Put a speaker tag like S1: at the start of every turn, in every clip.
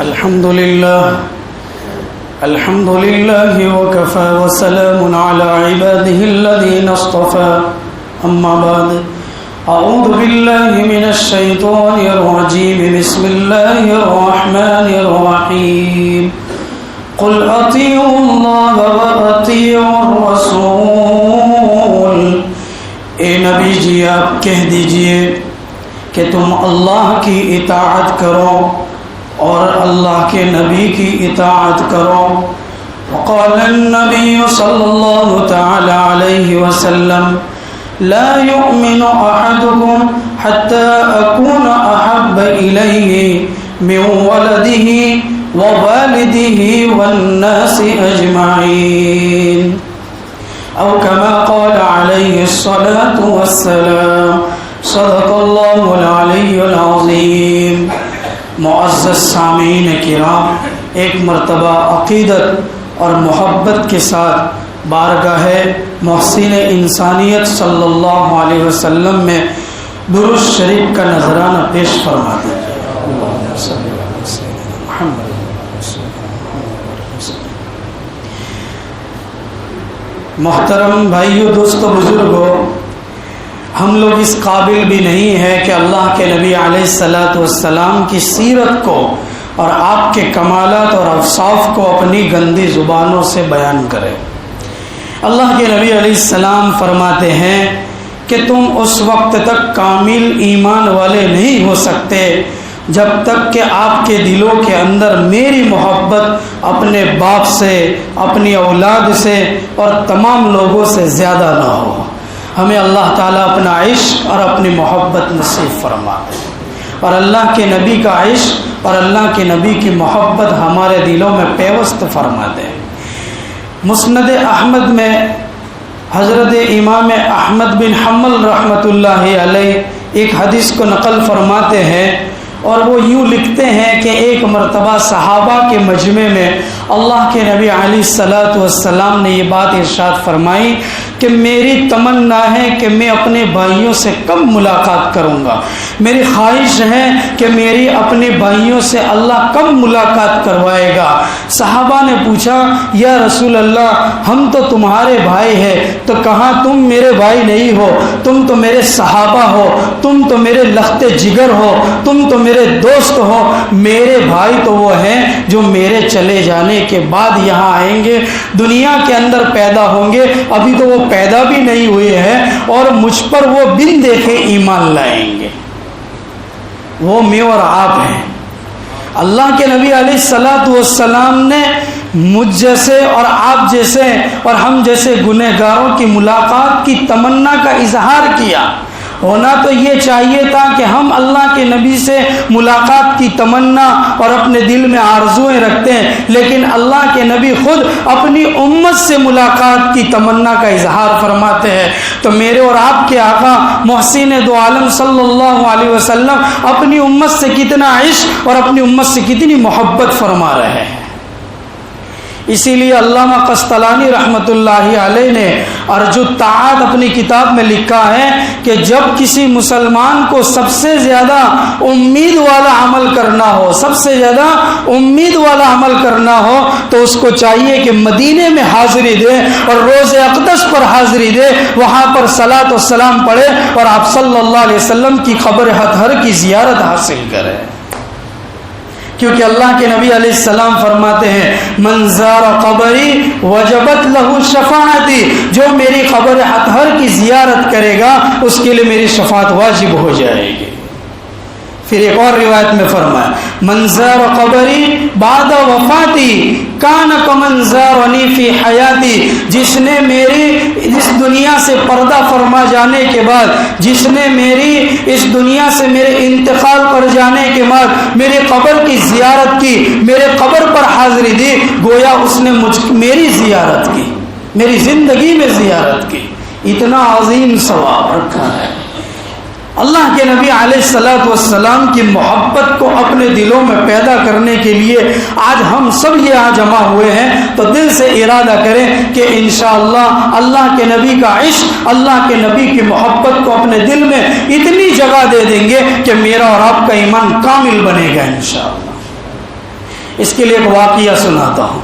S1: الحمد لله وكفى وسلام على عباده الذين اصطفى أما بعد أعوذ بالله من الشيطان الرجيم بسم الله الرحمن الرحيم قل أطيعوا الله وأطيعوا الرسول اے نبی جی آپ کہہ دیجئے کہ تم اللہ کی اطاعت کرو اور اللہ کے نبی کی اطاعت کرو. وقال النبي صلى الله تعالى عليه وسلم لا يؤمن أحدكم حتى أكون أحب إليه من ولده ووالده والناس أجمعين أو كما قال عليه الصلاة والسلام. صدق الله العلي العظيم. معزز سامعین کرام، ایک مرتبہ عقیدت اور محبت کے ساتھ بارگاہ محسن انسانیت صلی اللہ علیہ وسلم میں درود شریف کا نذرانہ پیش فرما دیجیے. محترم بھائیو، دوستو، بزرگو، ہم لوگ اس قابل بھی نہیں ہے کہ اللہ کے نبی علیہ الصلاۃ والسلام کی سیرت کو اور آپ کے کمالات اور اوصاف کو اپنی گندی زبانوں سے بیان کرے. اللہ کے نبی علیہ السلام فرماتے ہیں کہ تم اس وقت تک کامل ایمان والے نہیں ہو سکتے جب تک کہ آپ کے دلوں کے اندر میری محبت اپنے باپ سے، اپنی اولاد سے اور تمام لوگوں سے زیادہ نہ ہو. ہمیں اللہ تعالیٰ اپنا عشق اور اپنی محبت نصیب فرما دے، اور اللہ کے نبی کا عشق اور اللہ کے نبی کی محبت ہمارے دلوں میں پیوست فرما دے. مسند احمد میں حضرت امام احمد بن حنبل رحمۃ اللہ علیہ ایک حدیث کو نقل فرماتے ہیں، اور وہ یوں لکھتے ہیں کہ ایک مرتبہ صحابہ کے مجمع میں اللہ کے نبی علیہ الصلاۃ والسلام نے یہ بات ارشاد فرمائی کہ میری تمنا ہے کہ میں اپنے بھائیوں سے کم ملاقات کروں گا. میری خواہش ہے کہ میری اپنے بھائیوں سے اللہ کم ملاقات کروائے گا. صحابہ نے پوچھا یا رسول اللہ، ہم تو تمہارے بھائی ہیں، تو کہاں تم میرے بھائی نہیں ہو؟ تم تو میرے صحابہ ہو، تم تو میرے لخت جگر ہو، تم تو میرے دوست ہو. میرے بھائی تو وہ ہیں جو میرے چلے جانے کے بعد یہاں آئیں گے، دنیا کے اندر پیدا ہوں گے، ابھی تو وہ پیدا بھی نہیں ہوئے ہیں، اور مجھ پر وہ بن دیکھے ایمان لائیں گے. وہ میں اور آپ ہیں. اللہ کے نبی علیہ الصلاۃ والسلام نے مجھ جیسے اور آپ جیسے اور ہم جیسے گنہگاروں کی ملاقات کی تمنا کا اظہار کیا. ہونا تو یہ چاہیے تھا کہ ہم اللہ کے نبی سے ملاقات کی تمنا اور اپنے دل میں آرزوئیں رکھتے ہیں، لیکن اللہ کے نبی خود اپنی امت سے ملاقات کی تمنا کا اظہار فرماتے ہیں. تو میرے اور آپ کے آقا محسن دو عالم صلی اللہ علیہ وسلم اپنی امت سے کتنا عشق اور اپنی امت سے کتنی محبت فرما رہے ہیں. اسی لیے علامہ قسطلانی رحمۃ اللہ علیہ نے ارج الطاعات اپنی کتاب میں لکھا ہے کہ جب کسی مسلمان کو سب سے زیادہ امید والا عمل کرنا ہو، سب سے زیادہ امید والا عمل کرنا ہو، تو اس کو چاہیے کہ مدینے میں حاضری دے اور روز اقدس پر حاضری دے، وہاں پر صلاۃ و سلام پڑھے اور آپ صلی اللہ علیہ وسلم کی قبر اطہر کی زیارت حاصل کرے. کیونکہ اللہ کے نبی علیہ السلام فرماتے ہیں من زار قبری وجبت لہ شفاعتی، جو میری قبر اطہر کی زیارت کرے گا اس کے لیے میری شفاعت واجب ہو جائے گی. پھر ایک اور روایت میں فرمایا من زار قبری بعد وفاتی کان کمن زارنی فی حیاتی، جس نے میری اس دنیا سے پردہ فرما جانے کے بعد، جس نے میری اس دنیا سے میرے انتقال کر جانے کے بعد میرے قبر کی زیارت کی، میرے قبر پر حاضری دی، گویا اس نے میری زیارت کی، میری زندگی میں زیارت کی. اتنا عظیم ثواب رکھا ہے. اللہ کے نبی علیہ الصلاۃ والسلام کی محبت کو اپنے دلوں میں پیدا کرنے کے لیے آج ہم سب یہاں جمع ہوئے ہیں. تو دل سے ارادہ کریں کہ انشاءاللہ اللہ کے نبی کا عشق، اللہ کے نبی کی محبت کو اپنے دل میں اتنی جگہ دے دیں گے کہ میرا اور آپ کا ایمان کامل بنے گا انشاءاللہ. اس کے لیے ایک واقعہ سناتا ہوں.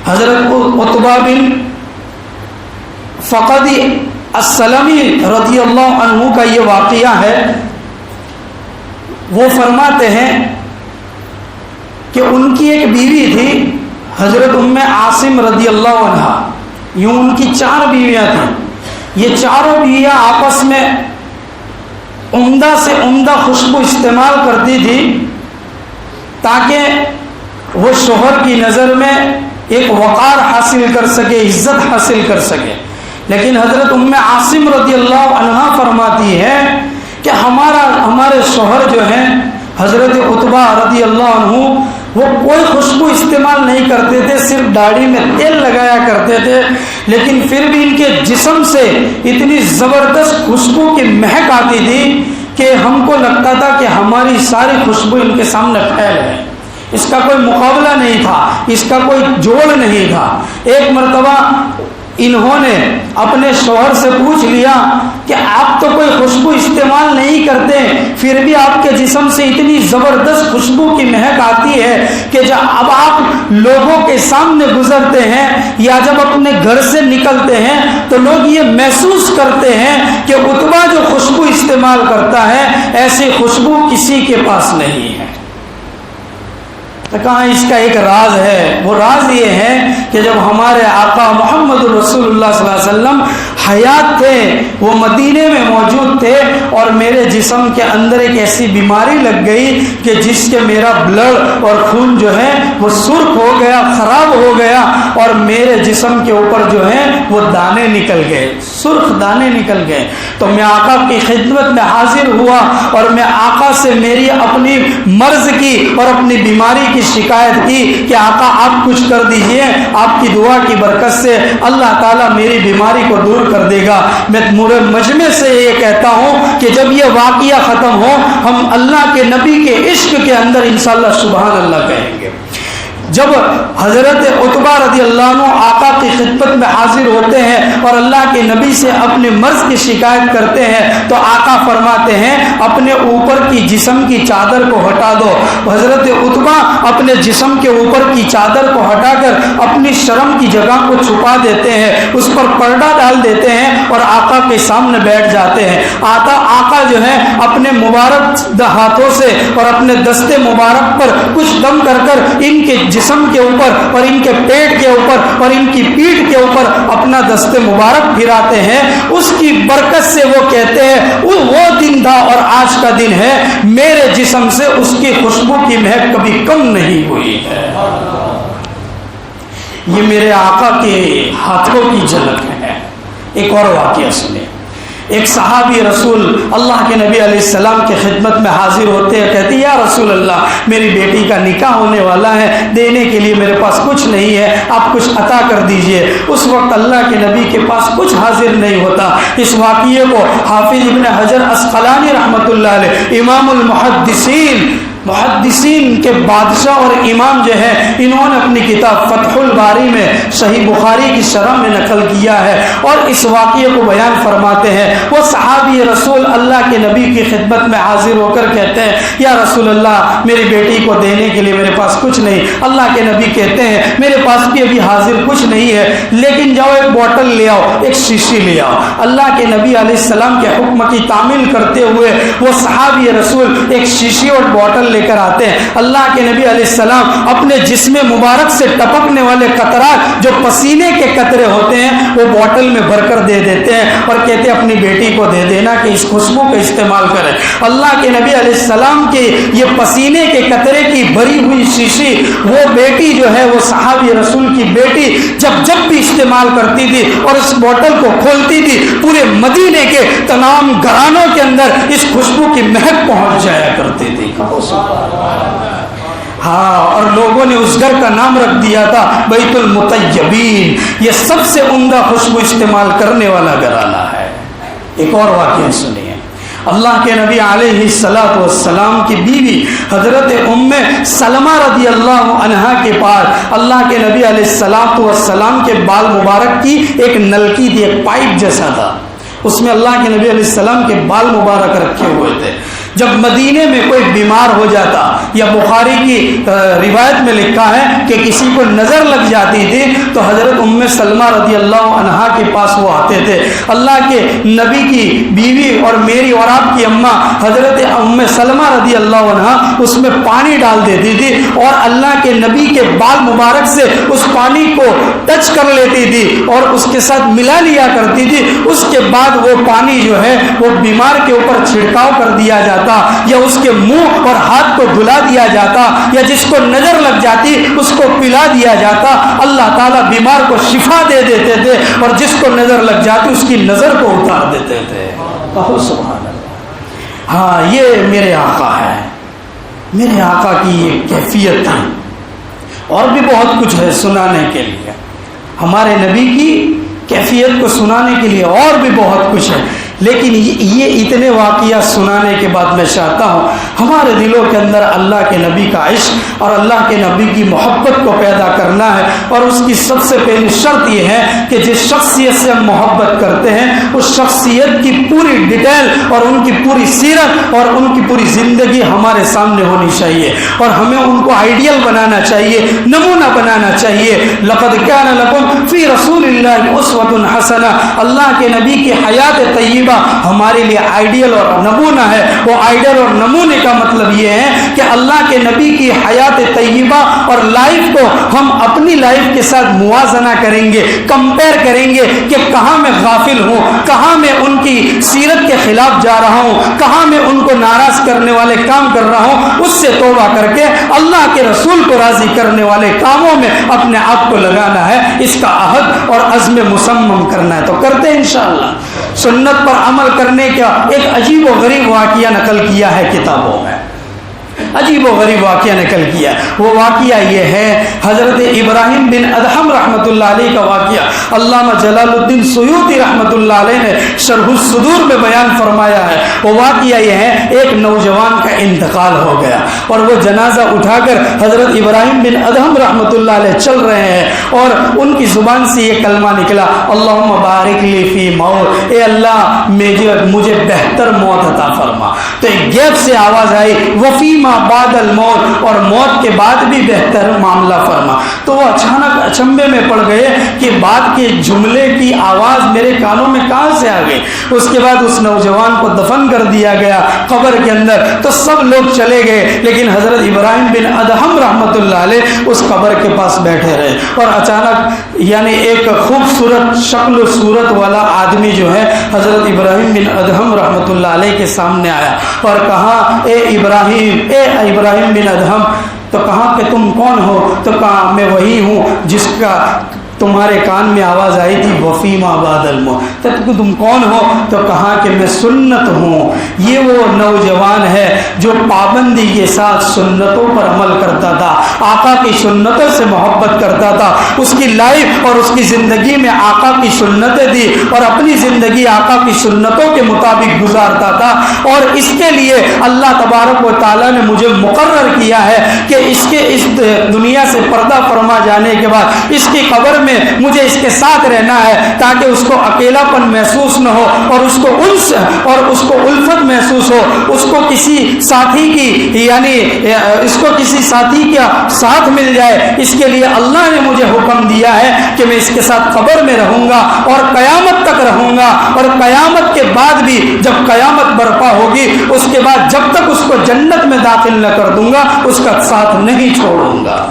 S1: حضرت عتبہ بن فقد السلمی رضی اللہ عنہ کا یہ واقعہ ہے. وہ فرماتے ہیں کہ ان کی ایک بیوی تھی حضرت ام عاصم رضی اللہ عنہ. یوں ان کی 4 بیویاں تھیں. یہ چاروں بیویاں آپس میں عمدہ سے عمدہ خوشبو استعمال کرتی تھی تاکہ وہ شوہر کی نظر میں ایک وقار حاصل کر سکے, عزت حاصل کر سکے. لیکن حضرت ام عاصم رضی اللہ عنہ فرماتی ہے کہ ہمارے شوہر جو ہیں حضرت عتبہ رضی اللہ عنہ وہ کوئی خوشبو استعمال نہیں کرتے تھے, صرف داڑھی میں تیل لگایا کرتے تھے, لیکن پھر بھی ان کے جسم سے اتنی زبردست خوشبو کی مہک آتی تھی کہ ہم کو لگتا تھا کہ ہماری ساری خوشبو ان کے سامنے پھیل ہے. اس کا کوئی مقابلہ نہیں تھا, اس کا کوئی جوڑ نہیں تھا. ایک مرتبہ انہوں نے اپنے شوہر سے پوچھ لیا کہ آپ تو کوئی خوشبو استعمال نہیں کرتے, پھر بھی آپ کے جسم سے اتنی زبردست خوشبو کی مہک آتی ہے کہ جب اب آپ لوگوں کے سامنے گزرتے ہیں یا جب اپنے گھر سے نکلتے ہیں تو لوگ یہ محسوس کرتے ہیں کہ عتبہ جو خوشبو استعمال کرتا ہے ایسی خوشبو کسی کے پاس نہیں ہے. تو کہاں اس کا ایک راز ہے. وہ راز یہ ہے کہ جب ہمارے آقا محمد رسول اللہ صلی اللہ علیہ وسلم حیات تھے, وہ مدینے میں موجود تھے, اور میرے جسم کے اندر ایک ایسی بیماری لگ گئی کہ جس کے میرا بلڈ اور خون جو ہے وہ سرخ ہو گیا, خراب ہو گیا, اور میرے جسم کے اوپر جو ہے وہ دانے نکل گئے, سرخ دانے نکل گئے. تو میں آقا کی خدمت میں حاضر ہوا اور میں آقا سے میری اپنی مرض کی اور اپنی بیماری کی شکایت کی کہ آقا آپ کچھ کر دیجئے, آپ کی دعا کی برکت سے اللہ تعالیٰ میری بیماری کو دور کر دے گا. میں پورے مجمع سے یہ کہتا ہوں کہ جب یہ واقعہ ختم ہو ہم اللہ کے نبی کے عشق کے اندر انشاءاللہ سبحان اللہ کہیں گے. جب حضرت عتبہ رضی اللہ عنہ آقا کی خدمت میں حاضر ہوتے ہیں اور اللہ کے نبی سے اپنے مرض کی شکایت کرتے ہیں تو آقا فرماتے ہیں اپنے اوپر کی جسم کی چادر کو ہٹا دو. حضرت عتبہ اپنے جسم کے اوپر کی چادر کو ہٹا کر اپنی شرم کی جگہ کو چھپا دیتے ہیں, اس پر پردہ ڈال دیتے ہیں اور آقا کے سامنے بیٹھ جاتے ہیں. آقا جو ہے اپنے مبارک ہاتھوں سے اور اپنے دستے مبارک پر کچھ دم کر کر ان کے جسم کے اوپر اور ان کے پیٹ کے اوپر اور ان کی پیٹھ کے اوپر اپنا دستے مبارک پھراتے ہیں. اس کی برکت سے وہ کہتے ہیں وہ دن تھا اور آج کا دن ہے, میرے جسم سے اس کی خوشبو کی مہک کبھی کم نہیں ہوئی ہے. یہ میرے آقا کے ہاتھوں کی جھلک ہے. ایک اور واقعہ سنیں. ایک صحابی رسول اللہ کے نبی علیہ السلام کے خدمت میں حاضر ہوتے ہیں, کہتے ہیں یا رسول اللہ میری بیٹی کا نکاح ہونے والا ہے, دینے کے لیے میرے پاس کچھ نہیں ہے, آپ کچھ عطا کر دیجئے. اس وقت اللہ کے نبی کے پاس کچھ حاضر نہیں ہوتا. اس واقعے کو حافظ ابن حجر عسقلانی رحمۃ اللہ علیہ امام محدثین کے بادشاہ اور امام جو ہے انہوں نے اپنی کتاب فتح الباری میں صحیح بخاری کی شرح میں نقل کیا ہے اور اس واقعے کو بیان فرماتے ہیں. وہ صحابی رسول اللہ کے نبی کی خدمت میں حاضر ہو کر کہتے ہیں یا رسول اللہ میری بیٹی کو دینے کے لیے میرے پاس کچھ نہیں. اللہ کے نبی کہتے ہیں میرے پاس بھی ابھی حاضر کچھ نہیں ہے, لیکن جاؤ ایک بوٹل لے آؤ, ایک شیشی لے آؤ. اللہ کے نبی علیہ السلام کے حکم کی تعمیل کرتے ہوئے وہ صحابی رسول ایک شیشی اور بوٹل لے کر آتے ہیں. اللہ کے نبی علیہ السلام اپنے جسم مبارک سے ٹپکنے والے قطرات جو پسینے کے قطرے ہوتے ہیں وہ بوٹل میں بھر کر دے دیتے ہیں اور کہتے ہیں اپنی بیٹی کو دے دینا کہ اس خوشبو کا استعمال کرے. اللہ کے نبی علیہ السلام کے یہ پسینے کے قطرے کی بھری ہوئی شیشی وہ بیٹی جو ہے وہ صحابی رسول کی بیٹی جب بھی استعمال کرتی تھی اور اس بوٹل کو کھولتی تھی پورے مدینے کے تمام گھرانوں کے اندر اس خوشبو کی مہک پہنچ جایا کرتی تھی. ہاں, اور لوگوں نے اس گھر کا نام رکھ دیا تھا بیت المطیبین. یہ سب سے عمدہ خوشبو استعمال کرنے والا گھرانہ ہے. ایک اور واقعہ سنیے. اللہ کے نبی علیہ السلام کی بیوی حضرت ام سلمہ رضی اللہ عنہا کے پاس اللہ کے نبی علیہ السلام کے بال مبارک کی ایک نلکی تھی, ایک پائپ جیسا تھا, اس میں اللہ کے نبی علیہ السلام کے بال مبارک رکھے ہوئے تھے. جب مدینے میں کوئی بیمار ہو جاتا، یا بخاری کی روایت میں لکھا ہے کہ کسی کو نظر لگ جاتی تھی تو حضرت ام سلمہ رضی اللہ عنہا کے پاس وہ آتے تھے. اللہ کے نبی کی بیوی اور میری اور آپ کی اماں حضرت ام سلمہ رضی اللہ عنہا اس میں پانی ڈال دیتی تھی اور اللہ کے نبی کے بال مبارک سے اس پانی کو ٹچ کر لیتی تھی اور اس کے ساتھ ملا لیا کرتی تھی. اس کے بعد وہ پانی جو ہے وہ بیمار کے اوپر چھڑکاؤ کر دیا جاتا، یا اس کے منہ اور ہاتھ کو دھلا دیا جاتا، یا جس کو نظر لگ جاتی اس کو پلا دیا جاتا. اللہ تعالیٰ بیمار کو شفا دے دیتے تھے اور جس کو نظر لگ جاتی اس کی نظر کو اتار دیتے تھے. کہو سبحان اللہ. ہاں یہ میرے آقا ہے، میرے آقا کی یہ کیفیت ہے. اور بھی بہت کچھ ہے سنانے کے لیے، ہمارے نبی کی کیفیت کو سنانے کے لیے اور بھی بہت کچھ ہے، لیکن یہ اتنے واقعات سنانے کے بعد میں چاہتا ہوں ہمارے دلوں کے اندر اللہ کے نبی کا عشق اور اللہ کے نبی کی محبت کو پیدا کرنا ہے. اور اس کی سب سے پہلی شرط یہ ہے کہ جس شخصیت سے ہم محبت کرتے ہیں اس شخصیت کی پوری ڈیٹیل اور ان کی پوری سیرت اور ان کی پوری زندگی ہمارے سامنے ہونی چاہیے، اور ہمیں ان کو آئیڈیل بنانا چاہیے، نمونہ بنانا چاہیے. لقد کان لکم فی رسول اللہ اسوۃ حسنہ، اللہ کے نبی کی حیات طیبہ ہمارے لیے آئیڈیل اور نمونہ ہے. وہ آئیڈیل اور نمونے کا مطلب یہ ہے کہ اللہ کے نبی کی حیات طیبہ اور لائف کو ہم اپنی لائف کے ساتھ موازنہ کریں گے، کمپیئر کریں گے کہ کہاں میں غافل ہوں، کہاں میں ان کی سیرت کے خلاف جا رہا ہوں، کہاں میں ان کو ناراض کرنے والے کام کر رہا ہوں. اس سے توبہ کر کے اللہ کے رسول کو راضی کرنے والے کاموں میں اپنے آپ کو لگانا ہے. اس کا عہد اور عزم مصمم کرنا ہے تو کرتے ہیں انشاءاللہ. سنت پر عمل کرنے کا ایک عجیب و غریب واقعہ نقل کیا ہے کتابوں میں، عجیب و غریب واقعہ نقل کیا. وہ واقعہ یہ ہے حضرت ابراہیم بن ادہم رحمۃ اللہ علیہ کا واقعہ. علامہ جلال الدین سیوطی رحمۃ اللہ علیہ نے شرح الصدور میں بیان فرمایا ہے. وہ واقعہ یہ ہے ایک نوجوان کا انتقال ہو گیا اور وہ جنازہ اٹھا کر حضرت ابراہیم بن ادہم رحمۃ اللہ علیہ چل رہے ہیں اور ان کی زبان سے یہ کلمہ نکلا، اللہم بارک لی فی موت، اے اللہ مجھے بہتر موت عطا فرما. تو ایک گیپ سے آواز آئی، وفیما بعد الموت، اور موت کے بعد بھی بہتر معاملہ فرما. تو وہ اچانک اچنبے میں پڑ گئے کہ بعد کے جملے کی آواز میرے کانوں میں کہاں سے آ گئی. اس کے بعد اس نوجوان کو دفن کر دیا گیا قبر کے اندر. تو سب لوگ چلے گئے لیکن حضرت ابراہیم بن ادہم رحمۃ اللہ علیہ اس قبر کے پاس بیٹھے رہے. اور اچانک یعنی ایک خوبصورت شکل و صورت والا آدمی جو ہے حضرت ابراہیم بن ادہم رحمۃ اللہ علیہ کے سامنے آیا اور کہا، اے ابراہیم بن ادہم. تو کہا کہ تم کون ہو؟ تو کہا میں وہی ہوں جس کا تمہارے کان میں آواز آئی تھی وفیما بعد الموت. تو تم کون ہو؟ تو کہا کہ میں سنت ہوں. یہ وہ نوجوان ہے جو پابندی کے ساتھ سنتوں پر عمل کرتا تھا، آقا کی سنتوں سے محبت کرتا تھا. اس کی لائف اور اس کی زندگی میں آقا کی سنتیں تھی اور اپنی زندگی آقا کی سنتوں کے مطابق گزارتا تھا. اور اس کے لیے اللہ تبارک و تعالیٰ نے مجھے مقرر کیا ہے کہ اس دنیا سے پردہ فرما جانے کے بعد اس کی قبر میں مجھے اس کے ساتھ رہنا ہے تاکہ اس کو اکیلا پن محسوس نہ ہو اور اس کو انس اور اس کو الفت محسوس ہو. اس کو کسی ساتھی کی یعنی اس کو کسی ساتھی کا ساتھ مل جائے. اس کے لیے اللہ نے مجھے حکم دیا ہے کہ میں اس کے ساتھ قبر میں رہوں گا اور قیامت تک رہوں گا. اور قیامت کے بعد بھی جب قیامت برپا ہوگی اس کے بعد جب تک اس کو جنت میں داخل نہ کر دوں گا اس کا ساتھ نہیں چھوڑوں گا.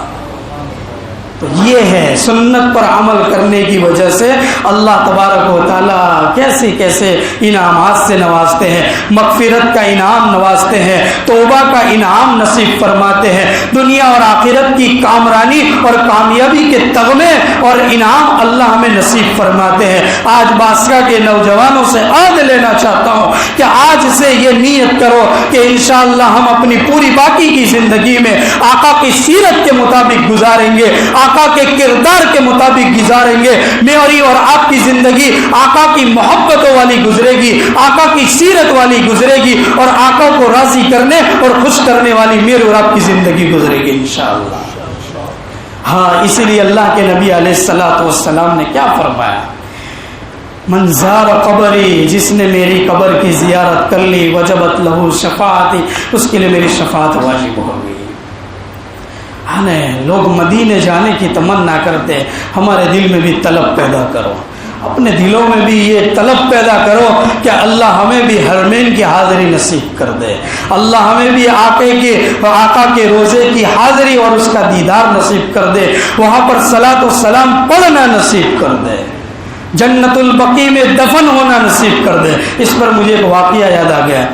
S1: تو یہ ہے سنت پر عمل کرنے کی وجہ سے اللہ تبارک و تعالیٰ کیسے کیسے انعامات سے نوازتے ہیں. مغفرت کا انعام نوازتے ہیں، توبہ کا انعام نصیب فرماتے ہیں، دنیا اور آخرت کی کامرانی اور کامیابی کے تغمے اور انعام اللہ ہمیں نصیب فرماتے ہیں. آج باسکہ کے نوجوانوں سے عہد لینا چاہتا ہوں کہ آج سے یہ نیت کرو کہ انشاءاللہ ہم اپنی پوری باقی کی زندگی میں آقا کی سیرت کے مطابق گزاریں گے، آقا کے کردار کے مطابق گزاریں گے. میری اور آپ کی زندگی آقا کی محبتوں والی گزرے گی، آقا کی سیرت والی گزرے گی اور آقا کو راضی کرنے اور خوش کرنے والی میری اور آپ کی زندگی گزرے گی انشاءاللہ. ہاں اسی لیے اللہ کے نبی علیہ الصلوۃ والسلام نے کیا فرمایا، من زار قبری، جس نے میری قبر کی زیارت کر لی، وجبت لہو شفاعتی، اس کے لیے میری شفاعت واجب ہو گئی۔ لوگ مدینے جانے کی تمنا کرتے، ہمارے دل میں بھی طلب پیدا کرو، اپنے دلوں میں بھی یہ طلب پیدا کرو کہ اللہ ہمیں بھی حرمین کی حاضری نصیب کر دے، اللہ ہمیں بھی آقا کے روزے کی حاضری اور اس کا دیدار نصیب کر دے، وہاں پر صلاۃ و سلام پڑھنا نصیب کر دے، جنت البقیع میں دفن ہونا نصیب کر دے۔ اس پر مجھے ایک واقعہ یاد آ گیا،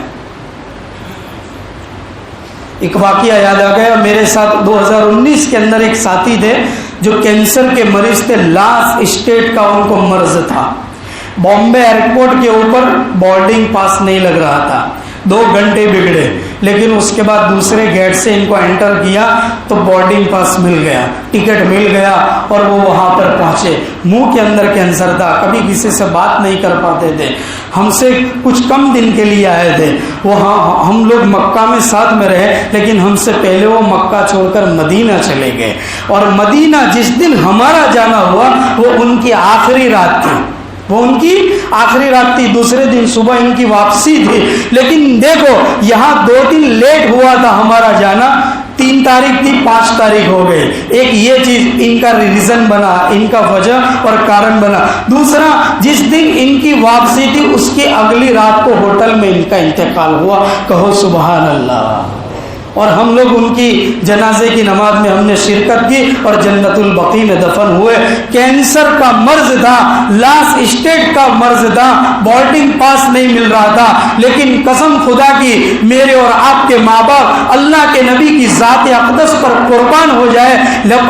S1: میرے ساتھ 2019 کے اندر ایک ساتھی تھے جو کینسر کے مریض تھے، لاسٹ اسٹیج کا ان کو مرض تھا۔ بامبے ایئرپورٹ کے اوپر بورڈنگ پاس نہیں لگ رہا تھا، 2 گھنٹے بگڑے، لیکن اس کے بعد دوسرے گیٹ سے ان کو انٹر کیا تو بورڈنگ پاس مل گیا، ٹکٹ مل گیا اور وہ وہاں پر پہنچے۔ منہ کے اندر کینسر تھا، کبھی کسی سے بات نہیں کر پاتے تھے، ہم سے کچھ کم دن کے لیے آئے تھے، ہم لوگ مکہ میں ساتھ میں رہے، لیکن ہم سے پہلے وہ مکہ چھوڑ کر مدینہ چلے گئے، اور مدینہ جس دن ہمارا جانا ہوا وہ ان کی آخری رات تھی، دوسرے دن صبح ان کی واپسی تھی۔ لیکن دیکھو یہاں 2 دن لیٹ ہوا تھا ہمارا جانا، 3 تاریخ تھی، 5 تاریخ ہو گئے۔ ایک یہ چیز ان کا ریزن بنا، ان کا وجہ اور کارن بنا۔ دوسرا، جس دن ان کی واپسی تھی اس کی اگلی رات کو ہوٹل میں ان کا انتقال ہوا، کہو سبحان اللہ۔ اور ہم لوگ ان کی جنازے کی نماز میں ہم نے شرکت کی اور جنت البقیع میں دفن ہوئے۔ کینسر کا مرض تھا، لاسٹ اسٹیج کا مرض تھا، بورڈنگ پاس نہیں مل رہا تھا، لیکن قسم خدا کی میرے اور آپ کے ماں باپ اللہ کے نبی کی ذات اقدس پر قربان ہو جائے،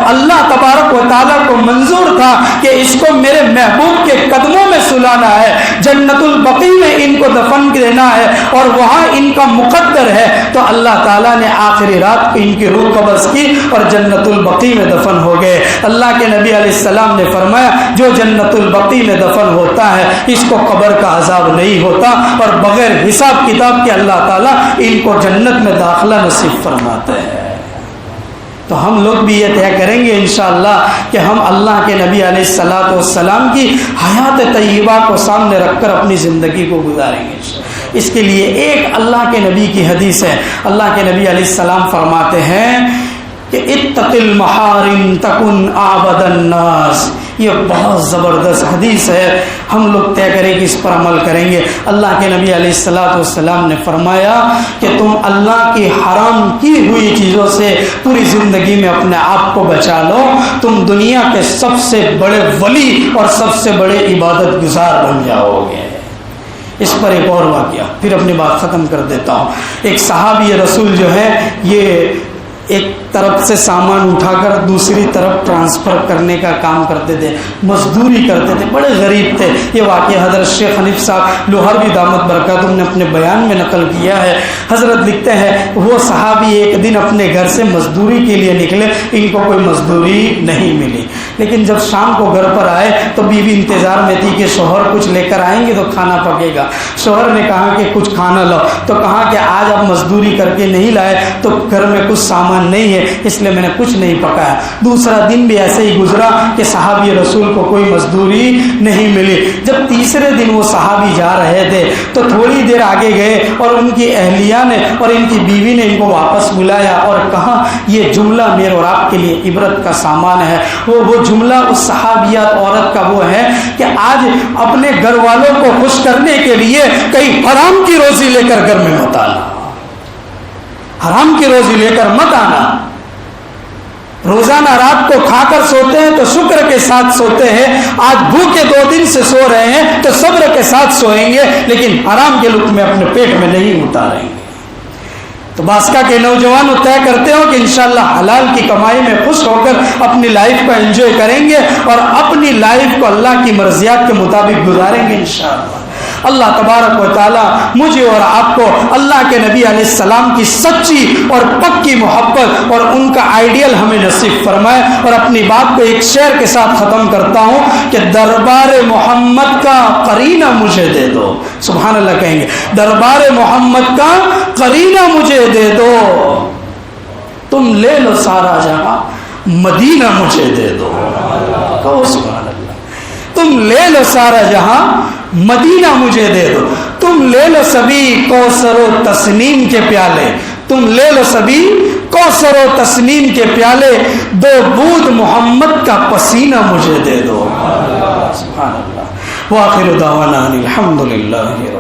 S1: اللہ تبارک و تعالیٰ کو منظور تھا کہ اس کو میرے محبوب کے قدموں میں سلانا ہے، جنت البقیع میں ان کو دفن دینا ہے اور وہاں ان کا مقدر ہے، تو اللہ تعالیٰ نے آخری رات کو ان کی روح قبض کی اور جنت البقیع میں دفن ہو گئے۔ اللہ کے نبی علیہ السلام نے فرمایا جو جنت البقیع میں دفن ہوتا ہے اس کو قبر کا عذاب نہیں ہوتا، اور بغیر حساب کتاب کے اللہ تعالیٰ ان کو جنت میں داخلہ نصیب فرماتے ہیں۔ تو ہم لوگ بھی یہ طے کریں گے انشاءاللہ کہ ہم اللہ کے نبی علیہ الصلوۃ والسلام کی حیات طیبہ کو سامنے رکھ کر اپنی زندگی کو گزاریں گے۔ اس کے لیے ایک اللہ کے نبی کی حدیث ہے، اللہ کے نبی علیہ السلام فرماتے ہیں کہ اتق المحارم تکن اعبد الناس۔ یہ بہت زبردست حدیث ہے، ہم لوگ طے کریں کہ اس پر عمل کریں گے۔ اللہ کے نبی علیہ الصلوۃ والسلام نے فرمایا کہ تم اللہ کی حرام کی ہوئی چیزوں سے پوری زندگی میں اپنے آپ کو بچا لو، تم دنیا کے سب سے بڑے ولی اور سب سے بڑے عبادت گزار بن جاؤ گے۔ اس پر ایک اور واقعہ، پھر اپنی بات ختم کر دیتا ہوں۔ ایک صحابی رسول جو ہے یہ ایک طرف سے سامان اٹھا کر دوسری طرف ٹرانسفر کرنے کا کام کرتے تھے، مزدوری کرتے تھے، بڑے غریب تھے۔ یہ واقعہ حضرت شیخ حنیف صاحب لوہروی دامت برکاتہم نے اپنے بیان میں نقل کیا ہے۔ حضرت لکھتے ہیں وہ صحابی ایک دن اپنے گھر سے مزدوری کے لیے نکلے، ان کو کوئی مزدوری نہیں ملی، لیکن جب شام کو گھر پر آئے تو بیوی انتظار میں تھی کہ شوہر کچھ لے کر آئیں گے تو کھانا پکے گا۔ شوہر نے کہا کہ کچھ کھانا لاؤ، تو کہا کہ آج آپ مزدوری کر کے نہیں لائے تو گھر میں کچھ سامان نہیں ہے، اس لیے میں نے کچھ نہیں پکایا۔ دوسرا دن بھی ایسے ہی گزرا کہ صحابی رسول کو کوئی مزدوری نہیں ملی۔ جب تیسرے دن وہ صحابی جا رہے تھے تو تھوڑی دیر آگے گئے اور ان کی اہلیہ نے اور ان کی بیوی نے ان کو واپس بلایا اور کہا یہ جملہ میرے اور آپ کے لیے عبرت کا سامان ہے۔ وہ جملہ اس صحابیات عورت کا وہ ہے کہ آج اپنے گھر والوں کو خوش کرنے کے لیے کئی حرام کی روزی لے کر گھر میں مت آنا، حرام کی روزی لے کر مت آنا۔ روزانہ رات کو کھا کر سوتے ہیں تو شکر کے ساتھ سوتے ہیں، آج بھوکے 2 دن سے سو رہے ہیں تو صبر کے ساتھ سوئیں گے، لیکن حرام کے لقمے اپنے پیٹ میں نہیں اتاریں گے۔ تو باسکا کے نوجوان طے کرتے ہو کہ انشاءاللہ حلال کی کمائی میں خوش ہو کر اپنی لائف کو انجوائے کریں گے اور اپنی لائف کو اللہ کی مرضیات کے مطابق گزاریں گے انشاءاللہ۔ اللہ تبارک و تعالی مجھے اور آپ کو اللہ کے نبی علیہ السلام کی سچی اور پکی محبت اور ان کا آئیڈیل ہمیں نصیب فرمائے۔ اور اپنی بات کو ایک شعر کے ساتھ ختم کرتا ہوں کہ دربار محمد کا قرینہ مجھے دے دو، سبحان اللہ کہیں گے، دربار محمد کا قرینہ مجھے دے دو، تم لے لو سارا جہاں مدینہ مجھے دے دو، کہو سبحان اللہ۔ تم لے لو سارا جہاں مدینہ مجھے دے دو، تم لے لو سبھی کوثر و تسنیم کے پیالے، تم لے لو سبھی کوثر و تسنیم کے پیالے، دو بوند محمد کا پسینہ مجھے دے دو۔ سبحان اللہ۔ وآخر دعوانا الحمد للہ۔